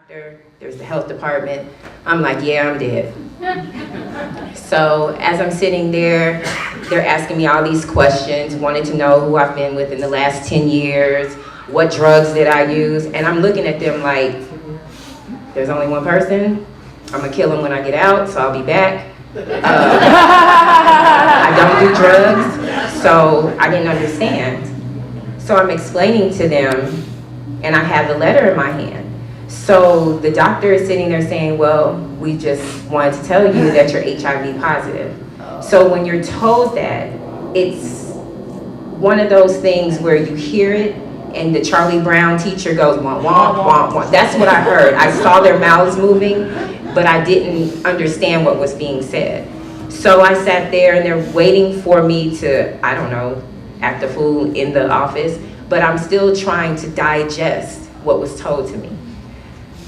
doctor, there's the health department. I'm like, yeah, I'm dead. So as I'm sitting there, they're asking me all these questions, wanting to know who I've been with in the last 10 years, what drugs did I use, and I'm looking at them like, there's only one person, I'm gonna kill him when I get out, so I'll be back. I don't do drugs, so I didn't understand. So I'm explaining to them, and I have the letter in my hand. So the doctor is sitting there saying, well, we just wanted to tell you that you're HIV positive. So when you're told that, it's one of those things where you hear it and the Charlie Brown teacher goes, womp, womp, womp, womp. That's what I heard. I saw their mouths moving, but I didn't understand what was being said. So I sat there and they're waiting for me to, I don't know, act a fool in the office, but I'm still trying to digest what was told to me.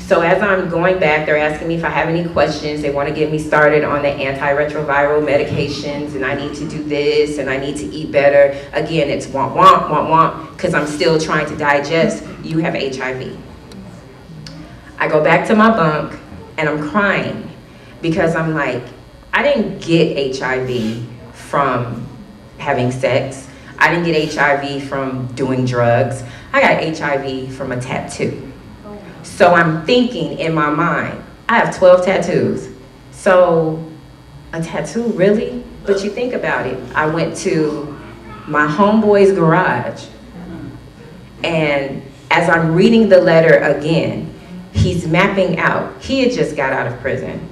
So as I'm going back, they're asking me if I have any questions. They want to get me started on the antiretroviral medications, and I need to do this, and I need to eat better. Again, it's womp, womp, womp, womp, because I'm still trying to digest, you have HIV. I go back to my bunk, and I'm crying, because I'm like, I didn't get HIV from having sex. I didn't get HIV from doing drugs. I got HIV from a tattoo. So I'm thinking in my mind, I have 12 tattoos. So a tattoo, really? But you think about it. I went to my homeboy's garage, and as I'm reading the letter again, he's mapping out. He had just got out of prison.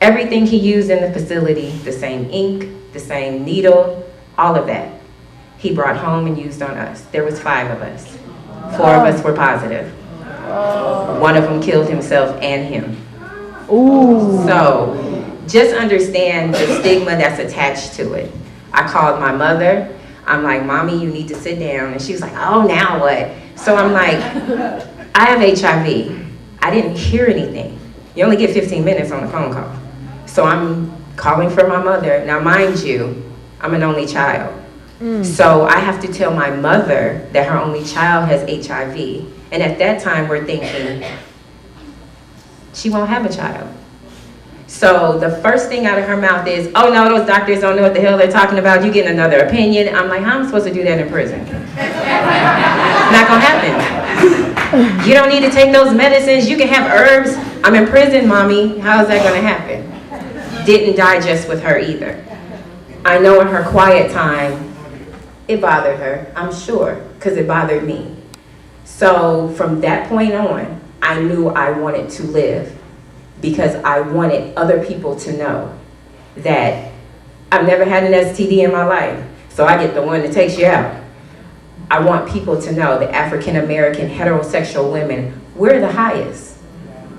Everything he used in the facility, the same ink, the same needle, all of that, he brought home and used on us. There was 5 of us. 4 of us were positive. One of them killed himself and him. Ooh. So just understand the stigma that's attached to it. I called my mother. I'm like, Mommy, you need to sit down. And she was like, oh, now what? So I'm like, I have HIV. I didn't hear anything. You only get 15 minutes on a phone call. So I'm calling for my mother. Now, mind you, I'm an only child. So I have to tell my mother that her only child has HIV. And at that time, we're thinking, she won't have a child. So the first thing out of her mouth is, oh no, those doctors don't know what the hell they're talking about. You getting another opinion. I'm like, how am I supposed to do that in prison? Not gonna happen. You don't need to take those medicines. You can have herbs. I'm in prison, Mommy. How is that gonna happen? Didn't digest with her either. I know in her quiet time, it bothered her, I'm sure, because it bothered me. So from that point on, I knew I wanted to live, because I wanted other people to know that I've never had an STD in my life, so I get the one that takes you out. I want people to know that African American heterosexual women, we're the highest.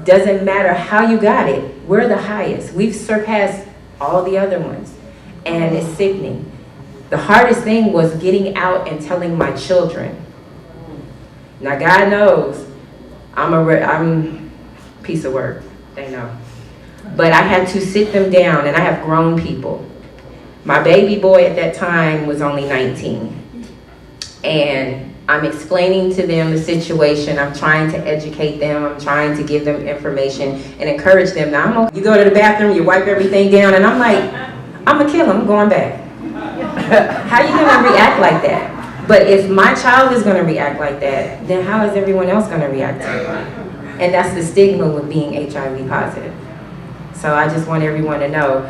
Doesn't matter how you got it, we're the highest. We've surpassed all the other ones, and it's sickening. The hardest thing was getting out and telling my children. Now God knows, I'm a piece of work, they know. But I had to sit them down, and I have grown people. My baby boy at that time was only 19. And I'm explaining to them the situation, I'm trying to educate them, I'm trying to give them information and encourage them. Now, you go to the bathroom, you wipe everything down, and I'm like, I'm gonna kill him, I'm going back. How are you gonna react like that? But if my child is gonna react like that, then how is everyone else gonna react to it? And that's the stigma with being HIV positive. So I just want everyone to know,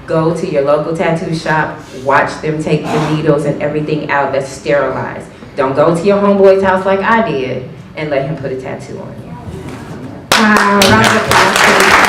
go to your local tattoo shop, watch them take the needles and everything out that's sterilized. Don't go to your homeboy's house like I did and let him put a tattoo on you. Wow, round of applause.